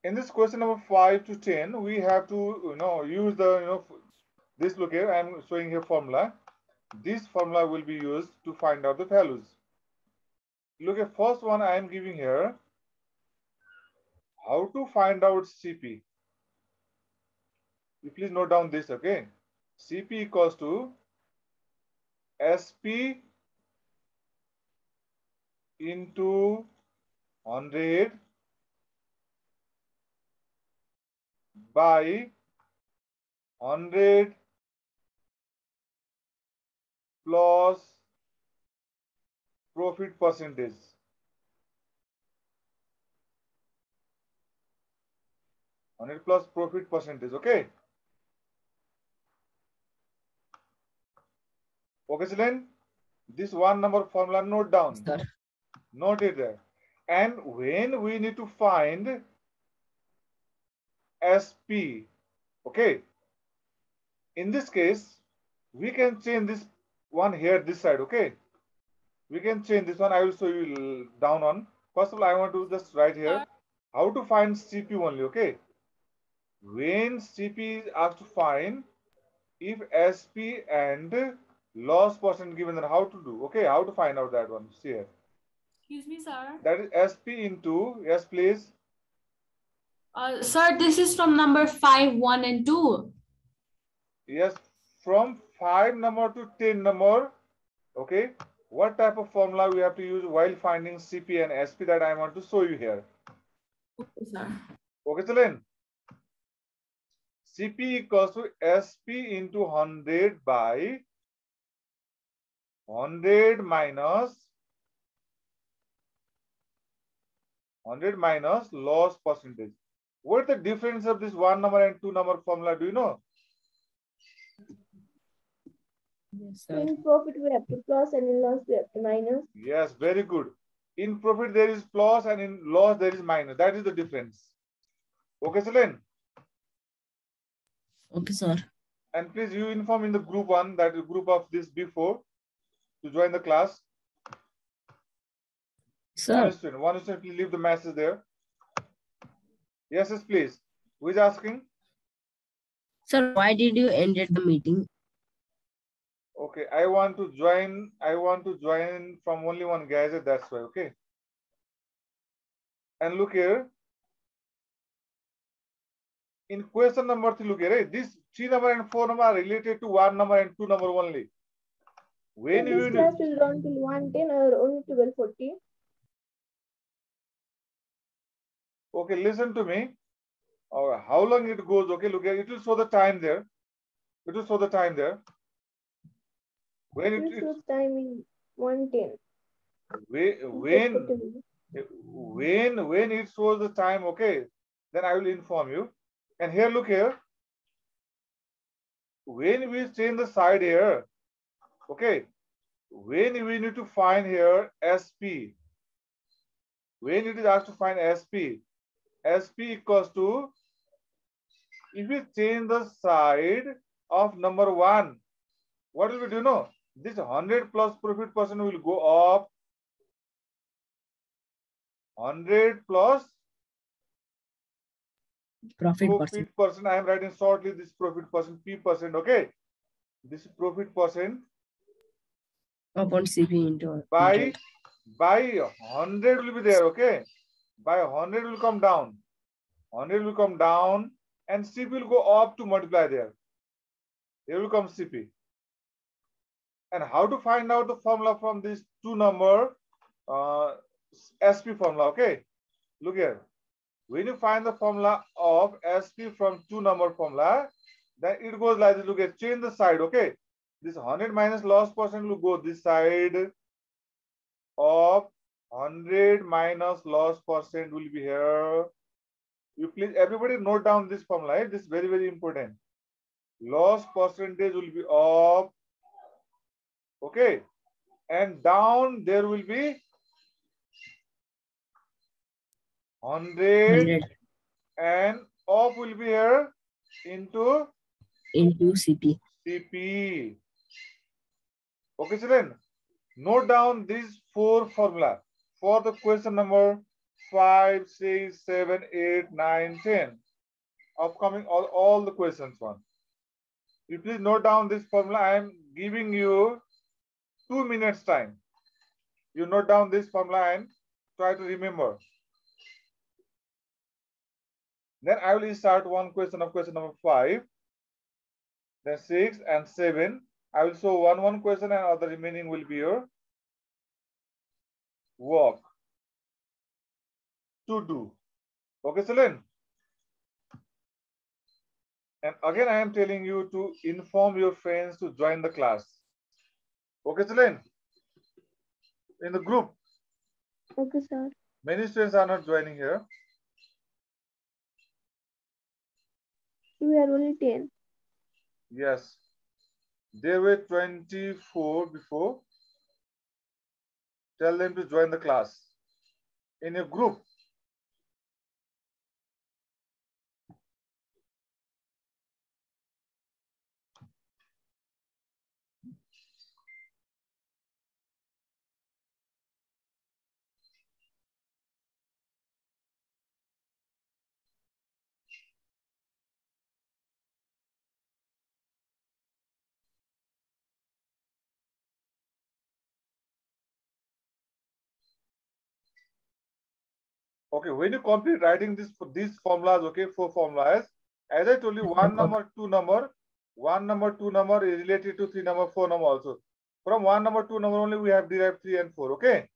In this question number 5 to 10, we have to use the this. Look here, I am showing here formula. This formula will be used to find out the values. Look at first one I am giving here. How to find out CP? You please note down this, okay? CP equals to SP into 100 by 100 plus profit percentage. 100 plus profit percentage, okay? Okay, children? This one number formula note down. Sir. Note it there. And when we need to find SP, okay? In this case, we can change this one here, this side, okay? We can change this one. I will show you down on. First of all, I want to just write here how to find CP only, okay? When CP is asked to find, if SP and loss percent given, then how to do, okay? How to find out that one? See here. Excuse me, sir. That is SP into, yes, please. Sir, this is from number 5, 1 and 2. Yes, from 5 number to 10 number, okay? What type of formula we have to use while finding CP and SP, that I want to show you here. Okay, sir. Okay, children. CP equals to SP into 100 by 100 minus loss percentage. What is the difference of this 1 number and 2 number formula? Do you know? Yes, sir. In profit we have to plus and in loss we have to minus. Yes, very good. In profit there is plus and in loss there is minus. That is the difference. Okay, Celine? Okay, sir. And please you inform in the group one, that is group of this before, to join the class. Sir. One student, please leave the message there. Yes, please. Who is asking? Sir, why did you ended the meeting? Okay, I want to join from only one gadget, that's why, okay? And look here. In question number 3, look here, right? This 3 number and 4 number are related to 1 number and 2 number only. When this class will run till 110 or only 12:40. Okay, listen to me. How long it goes, okay, look here, it will show the time there. It will show the time there. When it shows time in 110. When it shows the time, okay, then I will inform you. And here, look here. When we change the side here, okay, when we need to find here SP, when it is asked to find SP, SP equals to, if we change the side of number 1, what will we do? No, this 100 plus profit percent will go up. 100 plus profit percent. I am writing shortly this profit percent, P percent, okay? This profit percent upon CP into by 100 will be there, okay? By 100 will come down. 100 will come down and CP will go up to multiply there. Here will come CP. And how to find out the formula from this 2 number SP formula, okay? Look here. When you find the formula of SP from 2 number formula, then it goes like this. Look at, change the side, okay? This 100 minus loss percent will go this side of 100 minus loss percent will be here. You please, everybody note down this formula, right? This is very, very important. Loss percentage will be up, okay? And down there will be 100 and off will be here into CP. CP. Okay, children. Note down these 4 formula for the question number 5, 6, 7, 8, 9, 10. Upcoming all the questions one. You please note down this formula. I am giving you 2 minutes time. You note down this formula and try to remember. Then I will start one question of question number 5. Then 6 and 7. I will show one question and other remaining will be your work to do. Okay, Celine? And again, I am telling you to inform your friends to join the class. Okay, Celine? In the group. Okay, sir. Many students are not joining here. We are only 10. Yes. There were 24 before. Tell them to join the class in a group. Okay, when you complete writing these formulas, okay, 4 formulas, as I told you, 1 number, 2 number, 1 number, 2 number is related to 3 number, 4 number also. From 1 number, 2 number only we have derived 3 and 4, okay?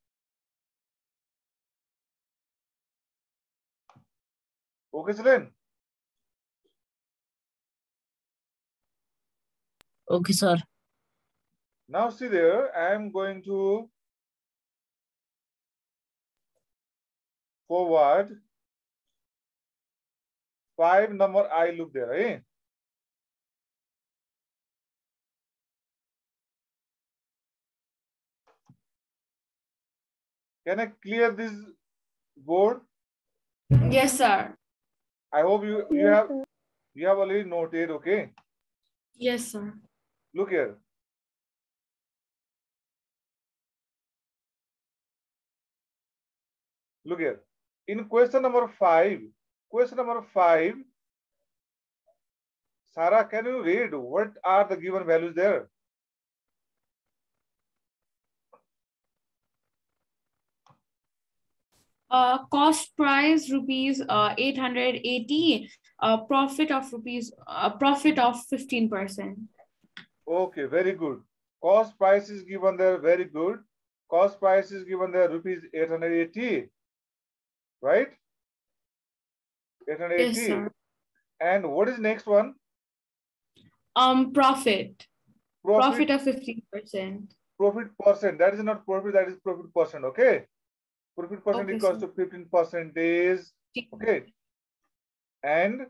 Okay, Celine? Okay, sir. Now see there, I am going to forward 5 number I look there, eh? Can I clear this board? Yes, sir. I hope you Yes, have already noted, okay? Yes, sir. Look here. Look here. In question number 5, Sarah, can you read what are the given values there? Cost price rupees 880. Profit of 15%. Okay, very good. Cost price is given there, very good. Cost price is given there rupees 880, right? 880. Yes, sir. And what is next one? Profit Profit of 15%. Profit percent. That is not profit, that is profit percent, okay? Profit percent Okay, equals sir. to 15% is, okay? And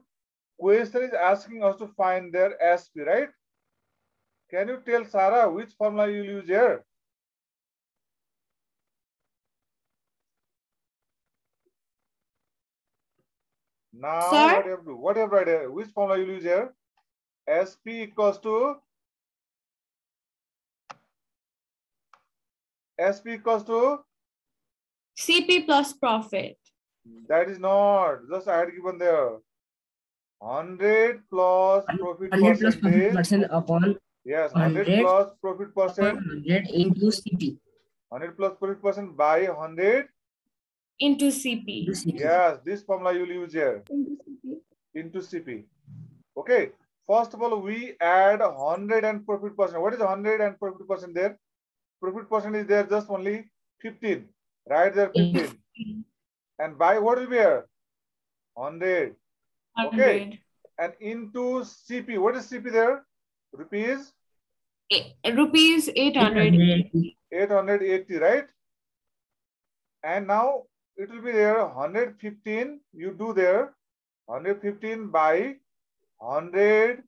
question is asking us to find their SP, right? Can you tell Sarah which formula you will use here? Now, Sir? what you have to do? What you have to write here? Which formula you will use here? SP equals to CP plus profit. that is not, just I had given there 100 plus profit 100 plus percentage. percent upon Yes, 100 plus profit percent. 100 into CP. 100 plus profit percent by 100 Into CP. Yes, this formula you will use here into CP. Okay. First of all, we add 100 and profit percent. What is 100 and profit percent there? Profit percent is there just only 15. Right there 15. And by what will be here? 100. Okay. And into CP. What is CP there? Rupees? Rupees 880. 880, right? And now it will be there 115. You do there 115 by 100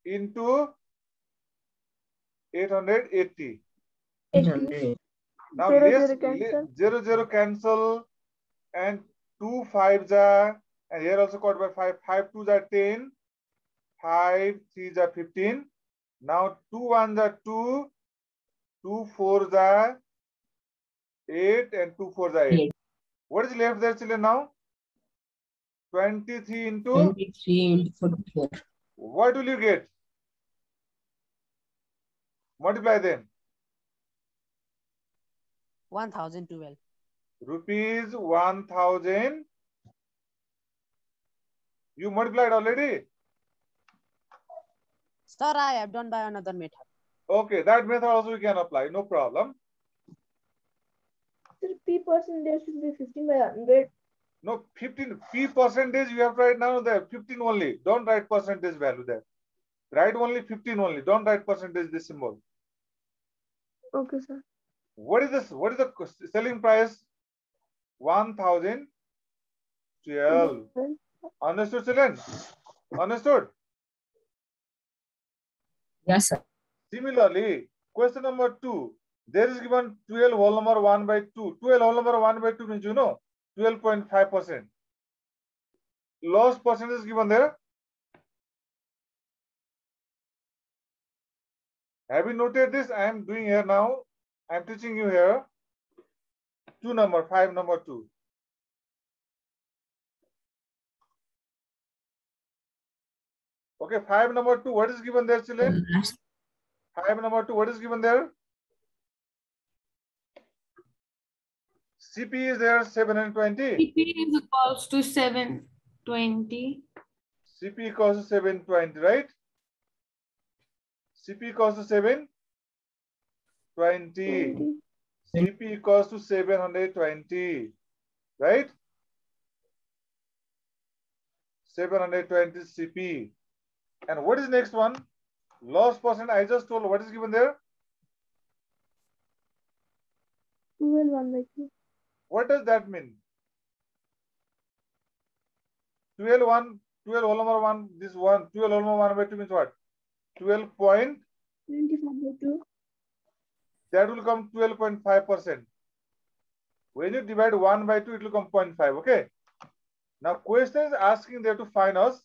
into 880. 80. Now Zero, 0 cancel and 2 5s are, and here also caught by 5, 5 2s are 10, 5 3s are 15. Now 2 1s are 2, 2 4s are 8 and 2 4 are 8. 8. What is left there, children, now? 23 into 23 into 44. What will you get? Multiply them. 1012. Rupees 1000. You multiplied already? Sir, I have done by another method. Okay, that method also we can apply, no problem. Sir, P percentage should be 15 by 100. No, 15 P percentage you have to write now there, 15 only. Don't write percentage value there. Write only 15 only. Don't write percentage this symbol. Okay, sir. What is this? What is the selling price? 1012. Understood, children? Understood? Yes, sir. Similarly, question number 2. There is given 12 whole number 1 by 2. 12 whole number 1 by 2 means, you know, 12.5%. Loss percentage is given there. Have you noted this? I am doing here now. I am teaching you here. 2 number, 5 number 2. Okay, 5 number 2. What is given there, children? 5 number 2. What is given there? CP is there 720. CP is equals to 720. CP equals to 720, right? CP equals to 720. CP equals to 720, right? 720 CP. And what is next one? Loss percent. I just told what is given there? 12 1 by 2. What does that mean? 12 1, 12 whole number 1, this 1, 12 whole number 1 by 2 means what? 12 point. 25 by 2. That will come 12.5%. When you divide 1 by 2, it will come 0.5. Okay. Now, question is asking there to find us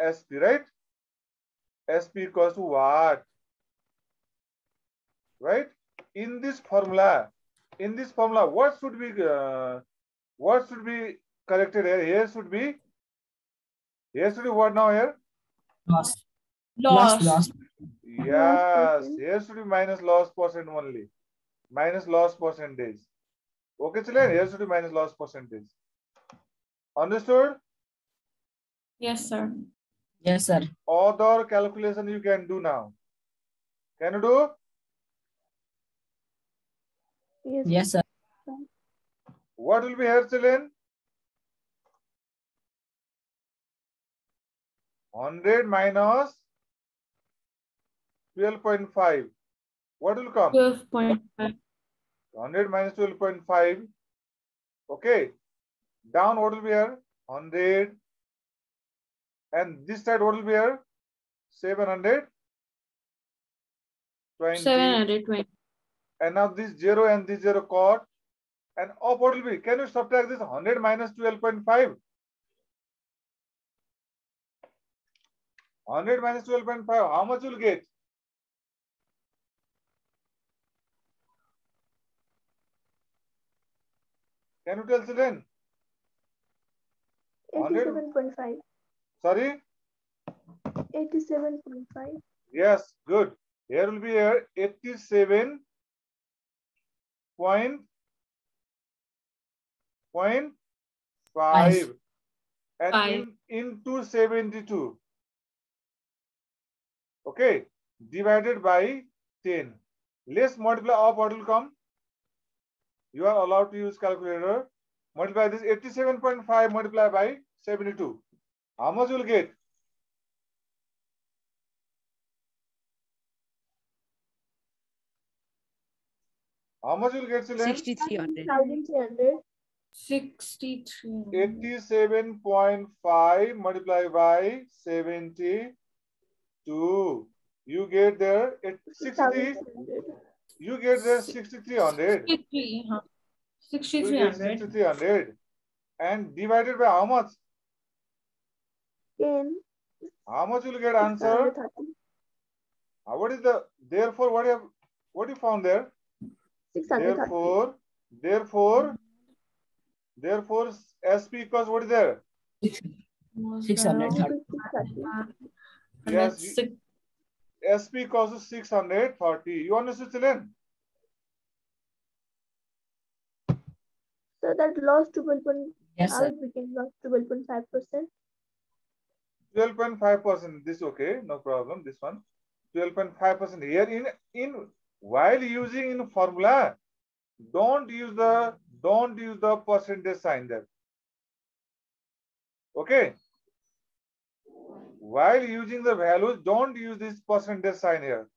SP, right? SP equals to what? Right? In this formula, what should be corrected here? Here should be what now here? Loss. Loss. Loss. Yes, here should be minus loss percent only. Minus loss percentage. Okay, children, here should be minus loss percentage. Understood? Yes, sir. Yes, sir. Other calculation you can do now. Can you do? Yes. Yes, sir. What will be here, children? 100 minus 12.5. What will come? 12.5. 100 minus 12.5. Okay. Down, what will be here? 100. And this side, what will be here? 720. 720. And now this 0 and this 0 caught. And up, what will be? Can you subtract this 100 minus 12.5? 100 minus 12.5. How much will you get? Can you tell, children? 87.5. Sorry? 87.5. Yes, good. Here will be here 87.5 and into 72. Okay, divided by 10. Let's multiply up, what will come? You are allowed to use calculator. Multiply this 87.5 multiplied by 72. How much you will get? How much you will get, children? 6,300. 1,300. 63. 87.5 multiplied by 72. You get there at 60. 1,300. You get there 6,300. 63. Huh? You get 6,300. 6,300. And divided by how much? 10. How much you will get answer? 630. What is the, therefore, what you found there? 630. Therefore, SP equals what is there? 630. 630. Yes, SP equals to 630. You understood, children? So that lost 12. Yes, How sir. it became lost 12.5%. 12.5%. This okay, no problem. This one, 12.5% here in while using in formula. Don't use the percentage sign there. Okay. While using the values, don't use this percentage sign here.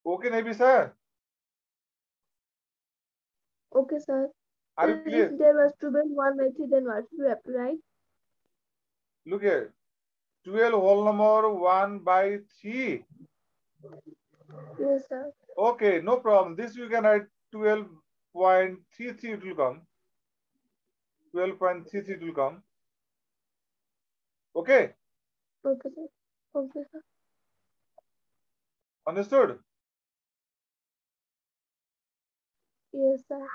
Okay, Nabi sir. Okay, sir. Are you Then clear? if there was 12 by 3, then what should we have to write? Look here. 12 whole number 1 by 3. Yes, sir. Okay, no problem. This you can write 12.33 it will come. 12.33 it will come. Okay. Okay, sir. Okay, sir. Understood? Yes, sir.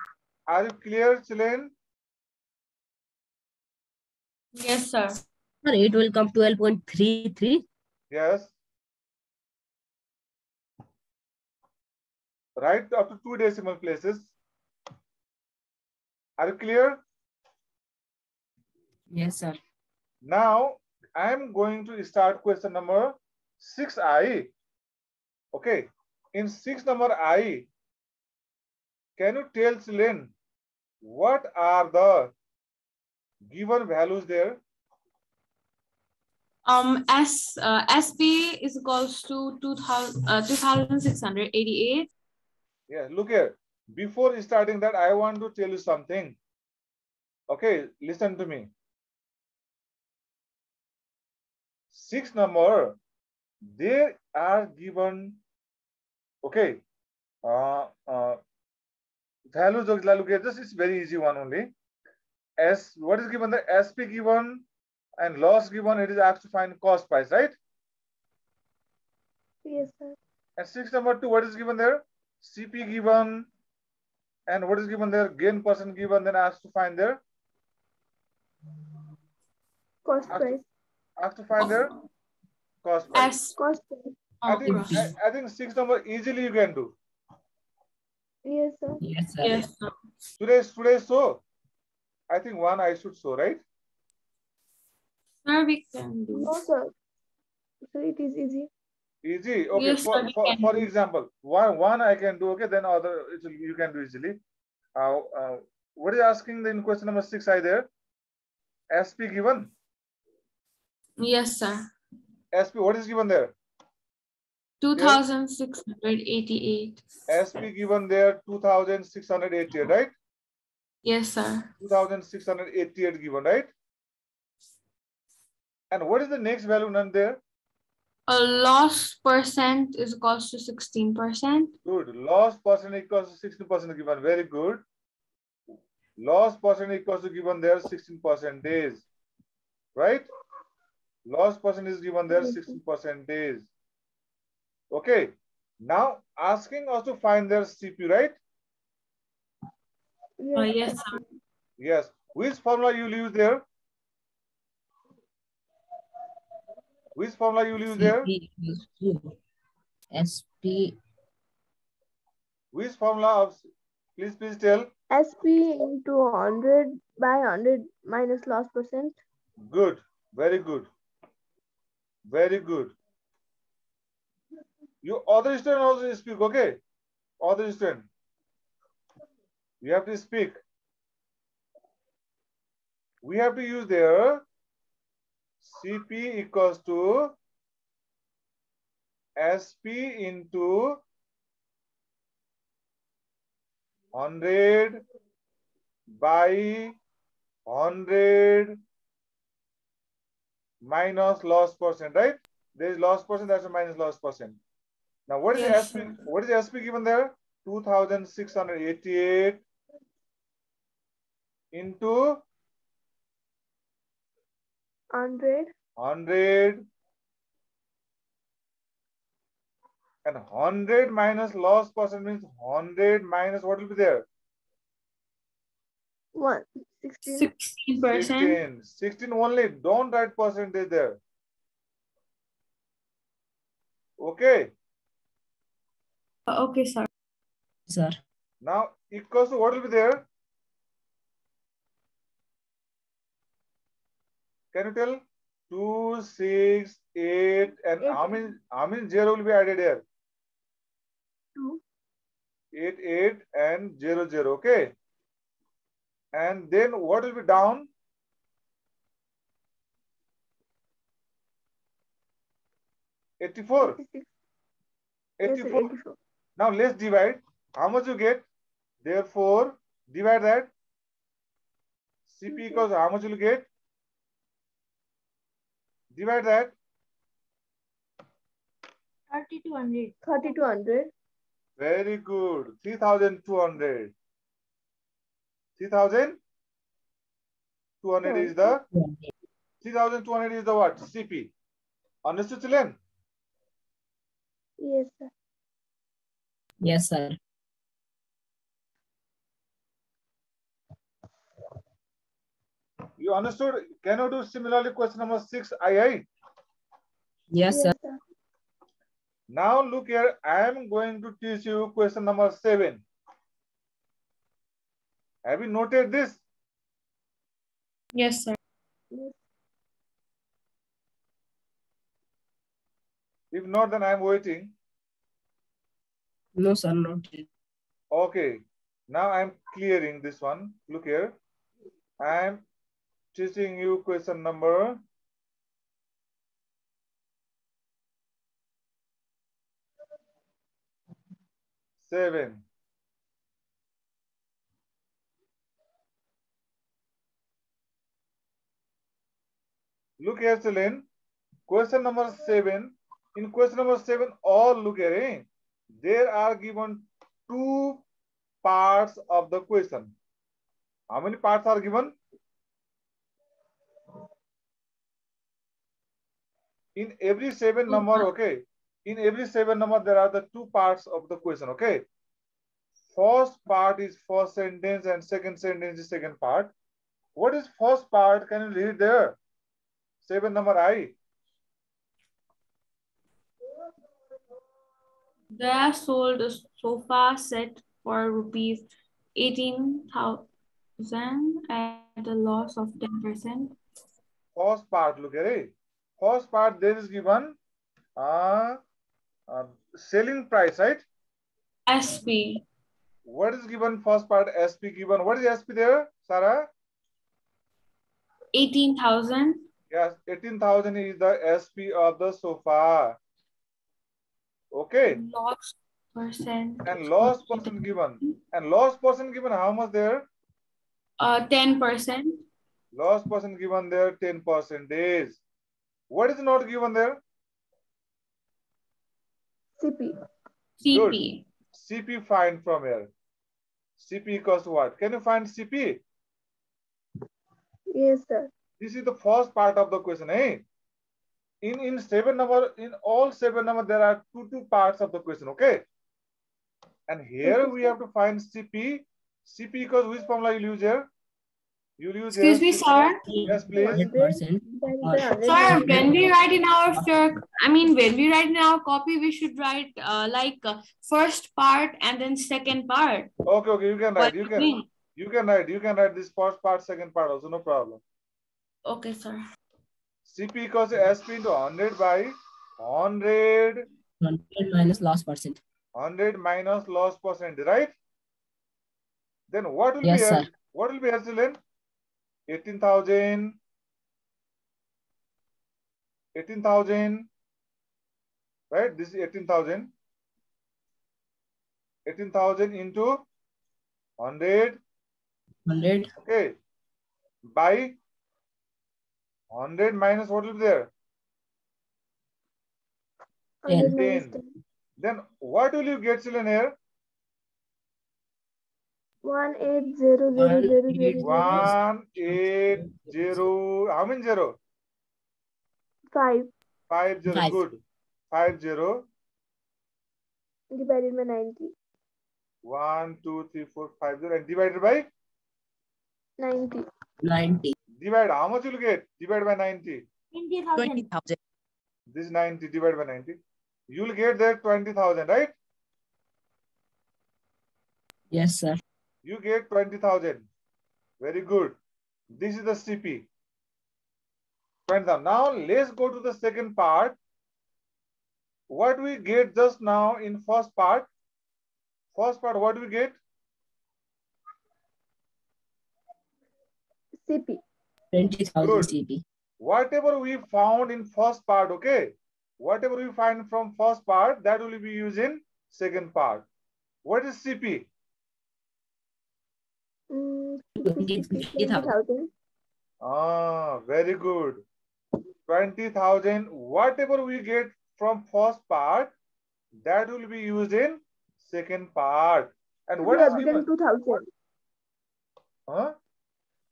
Are you clear, children? Yes, sir. Sir, it will come 12.33. Yes. Right up to 2 decimal places. Are you clear? Yes, sir. Now, I am going to start question number 6I. Okay. In 6 number I, can you tell children what are the given values there? SP is equals to 2688. Yeah, look here. Before starting that, I want to tell you something. Okay, listen to me. 6 number, they are given, okay, values of look here. This is very easy one only. S, what is given? The SP given and loss given. It is asked to find cost price, right? Yes, sir. And 6 number 2, what is given there? CP given. And what is given there? Gain percent given. Then asked to find their Cost price. asked to find their cost price. Cost price. I think Gross. I think 6 number easily you can do. Yes, sir. Yes, sir. Yes, sir. Today so. I think 1 I should show, right? Sir, we can do. No, sir. So it is easy. Easy. Okay. Yes, sir, we can For do. example, one I can do. Okay. Then other you can do easily. What is asking in question number 6 I there? SP given. Yes, sir. SP, what is given there? 2688. SP given there 2688, right? Yes, sir. 2688 given, right? And what is the next value none there? A loss percent is equals to 16%. Good. Loss percent equals to 16% given. Very good. Loss percent equals to given there 16%, right? Loss percent is given there 16%. Okay. Now asking us to find their CP, right? Yes, sir. Yes. Which formula you will use there? Which formula you will use there? SP. Which formula of, please tell. SP into 100 by 100 minus loss percent. Good. Very good. Very good. You other student also speak, okay? Other student. You have to speak. We have to use their CP equals to SP into 100 by 100 minus loss percent, right? There is loss percent, that's a minus loss percent. Now, what is Yes, SP? sir. What is SP given there? 2688 into 100 100 And 100 minus loss percent means 100 minus what will be there? 16. 16%. 16 only. Don't write percentage there. Okay. Okay, sir. Sir. Now equals to what will be there? Can you tell? 2, 6, 8, and how many zero will be added here? 2. 8, 8, and 0, 0. Okay. And then what will be down? 84. 84. Now let's divide. How much you get? Therefore, divide that. CP equals how much will you get? Divide that. 3200. 3200. Very good. 3200. 3200 is the 3200 is the what? CP. Understood, children? Yes, sir. Yes, sir. You understood? Can you do similarly question number 6, II? Yes, sir. Sir. Now look here. I am going to teach you question number 7. Have you noted this? Yes, sir. If not, then I am waiting. No, sir, not yet. Okay. Now I am clearing this one. Look here. I am teaching you question number 7. Look here, children. Question number 7. In question number 7, all look here. Eh? There are given 2 parts of the question. How many parts are given? In every 7 number, okay. In every 7 number, there are the 2 parts of the question, okay. First part is first sentence and second sentence is second part. What is first part? Can you read there? 7 number I. They are sold a sofa set for rupees 18,000 at a loss of 10%. First part, look here. First part, there is given selling price, right? SP. What is given first part? SP given. What is SP there, Sarah? 18,000. Yes, 18,000 is the SP of the sofa. Okay. Loss percent. And loss percent given. And loss percent given how much there? 10%. Loss percent given there 10%. What is not given there? CP. CP. Good. CP find from here. CP equals to what? Can you find CP? Yes, sir. This is the first part of the question, eh? In 7 number, in all 7 number, there are two parts of the question, okay? And here we have to find CP. CP equals which formula you use here? You use Excuse here. me, sir. Yes, please. 100%. Sir, when we write in our when we write in our copy, we should write first part and then second part. Okay, you can write. What do you mean? You can write this first part, second part also, no problem. Okay, sir. CP equals SP into 100 by 100. 100 minus loss percent. 100 minus loss percent, right? Then what will Yes, be here? sir. What will be here, children? 18,000. 18,000. Right? This is 18,000. 18,000 into 100. 100. Okay. By 100 minus what will be there? 10. Then what will you get, children, here? 1800000. 180. How many zero? 5. 50. Five. Good. 50. divided by 90. 1, 2, 3, 4, 5, 0, and divided by 90. 90. divide. How much you'll get? Divide by 90. 20,000. This 90 divided by 90. You'll get there 20,000, right? Yes, sir. You get 20,000. Very good. This is the CP. 20,000. Now let's go to the second part. What we get just now in first part? First part, what do we get? CP. 20,000 Good. CP. Whatever we found in first part, okay? Whatever we find from first part, that will be used in second part. What is CP? CP 20,000. Ah, very good. 20,000. Whatever we get from first part, that will be used in second part. And what We is have given? written 2,000. Huh?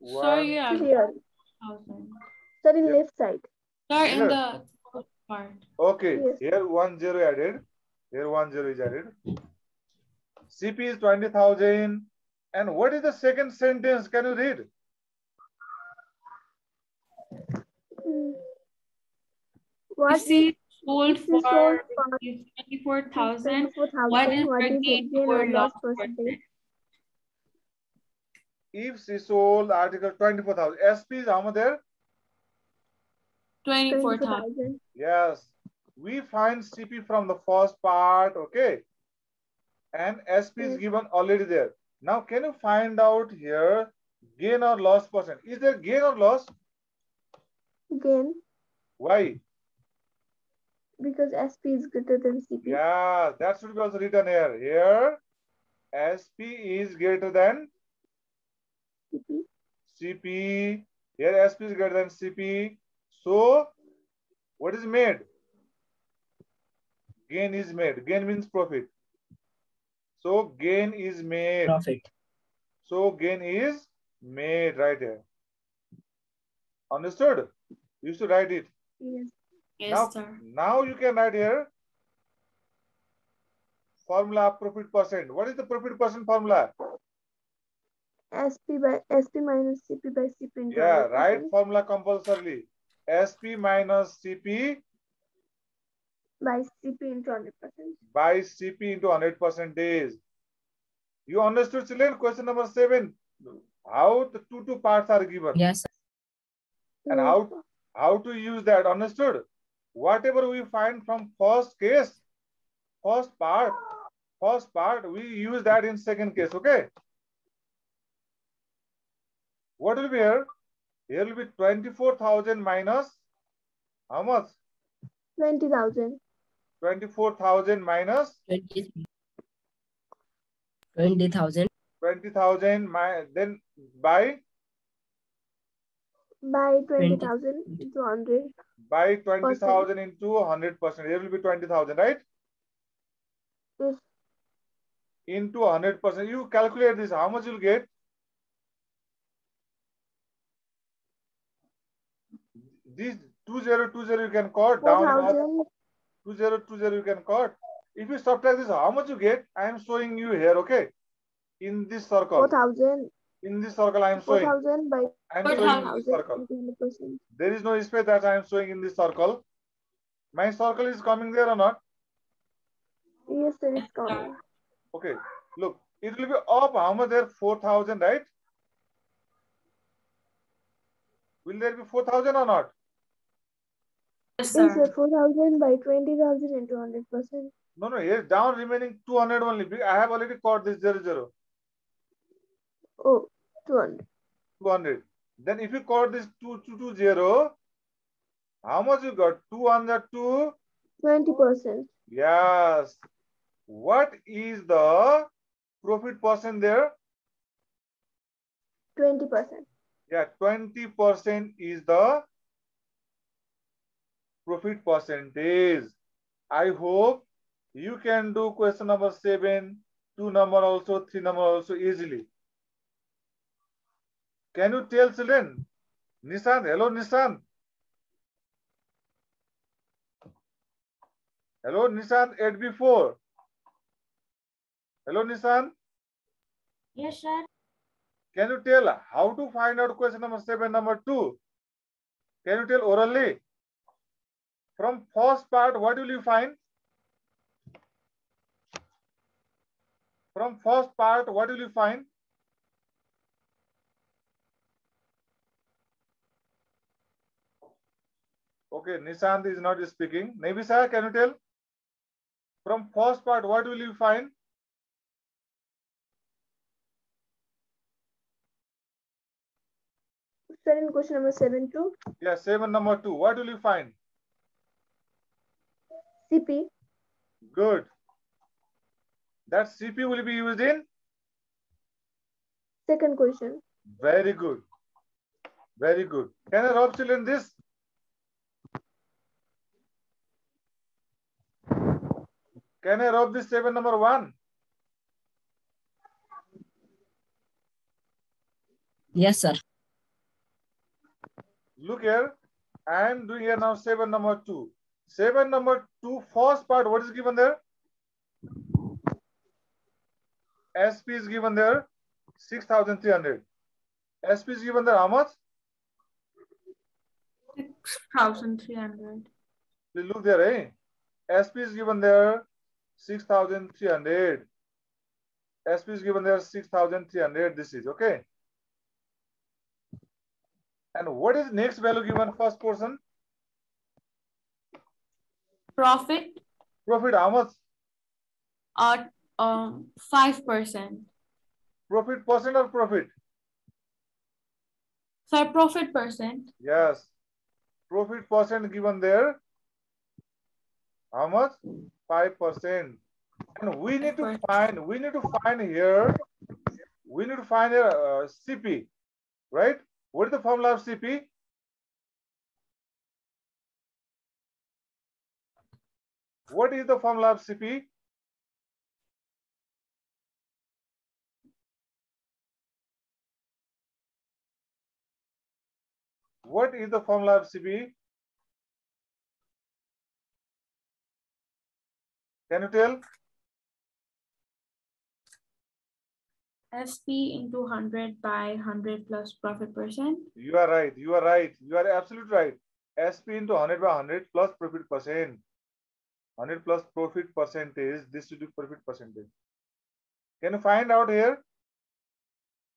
Sorry, yeah. Here. 1,000. Sir, in Yeah. left side. Sir, in Here. the first part. Okay, Yes. here 1 0 added. Here 1 0 is added. CP is 20,000. And what is the second sentence? Can you read? What See, sold is sold for for 24,000. 24,000? What is What the is the gain gain or or loss loss percentage? If she sold article 24,000. SP is how much there? 24,000. 24,000. Yes. We find CP from the first part, okay? And SP is Yes. given already there. Now, can you find out here gain or loss percent? Is there gain or loss? Gain, Why? because SP is greater than CP. Yeah, that should be also written here. Here, SP is greater than CP. CP. Here, SP is greater than CP. So, what is made? Gain is made. Gain means profit. So, gain is made. Profit. So, gain is made right here. Understood? You should write it. Yes. Yes, sir. Now you can write here formula of profit percent. What is the profit percent formula? SP minus CP by CP into Yeah, 100%. right formula compulsorily. SP minus CP By CP into 100%. by CP into 100%. You understood, children? Question number 7. How the two parts are given. Yes, sir. And how to use that. Understood? Whatever we find from first case, first part, we use that in second case, okay? What will be here? Here will be 24,000 minus how much? 20,000. 24,000 minus 20,000. 20,000. 20,000 then by 20,000 into 100. by 20,000 into 100%. Here will be 20,000, right? Yes. Into 100%. You calculate this. How much you'll get? This 2020 you can cut down. 4,000. 2020 you can cut. If you subtract this, how much you get? I am showing you here, okay? In this circle. 4,000. In this circle, I am showing. 4,000 by I am showing in this 4,000 circle. into 100%. There is no space that I am showing in this circle. My circle is coming there or not? Yes, sir, it's coming. Okay. Look, it will be up. How much there? 4,000, right? Will there be 4,000 or not? Yes, Yes, sir. sir, 4,000 by 20,000 into 100%. No, here down remaining 200 only. I have already caught this 0. Oh, 200. 200. Then if you caught this 220, how much you got? 200 to 20%. yes. What is the profit percent there? 20%. Yeah, 20% is the profit percentage. I hope you can do question number 7, 2 number also, 3 number also easily. Can you tell children? Nissan, hello Nissan. Hello Nissan 8B4. Hello, Nissan. Yes, sir. Can you tell how to find out question number 7, number 2? Can you tell orally? From first part, what will you find? From first part, what will you find? Okay, Nishant is not speaking. Maybe sir, can you tell? From first part, what will you find? Sir, in question number 7 too. Yeah, 7 number 2. What will you find? CP. Good. That CP will be used in? Second question. Very good. Very good. Can I rub children this? Can I rub this 7 number 1? Yes, sir. Look here. I am doing here now 7 number 2. 7 number 2, first part, what is given there? SP is given there 6,300. SP is given there how much? 6,300. Please look there, eh? SP is given there 6,300. SP is given there 6,300. This is okay. And what is next value given first portion? Profit, Profit how much? 5%. Profit percent or profit? Sir, profit percent. Yes. Profit percent given there. How much? 5%. And we need to find here CP, right? What is the formula of CP? What is the formula of CP? What is the formula of CP? Can you tell? SP into 100 by 100 plus profit percent. You are right. You are right. You are absolutely right. SP into 100 by 100 plus profit percent. 100 plus profit percentage. This should be profit percentage. Can you find out here?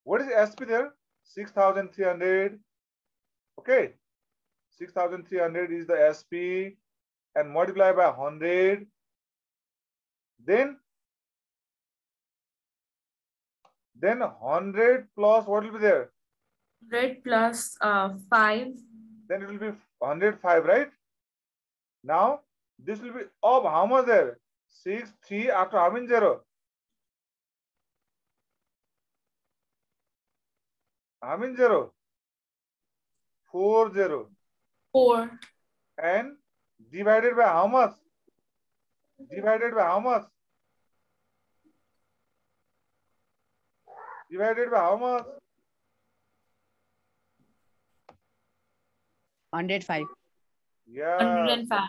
What is SP there? 6,300. Okay. 6,300 is the SP and multiply by 100. Then 100 plus what will be there? 100 plus 5. Then it will be 105, right? Now this will be of how much there? 6, 3 after how many 0? How many 0? 4 0. 4. And divided by how much? Divided by how much? Divided by how much? 105. Yeah. 105.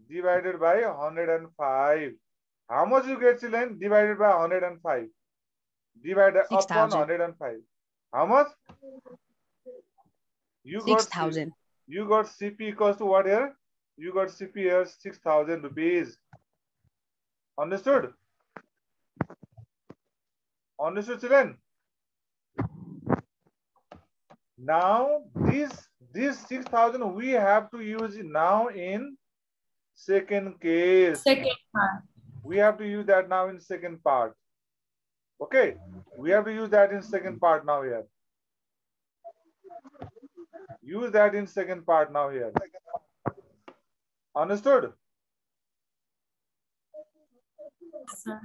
Divided by 105. How much you get, children? Divided by 105. Divided upon 105. How much? You got 6,000. You got CP equals to what here? You got CP here 6,000 rupees. Understood? Understood, children? Now this 6,000 we have to use now in second case. Second part. We have to use that now in second part. Okay, we have to use that in second part now here. Use that in second part now here. Understood? Sir.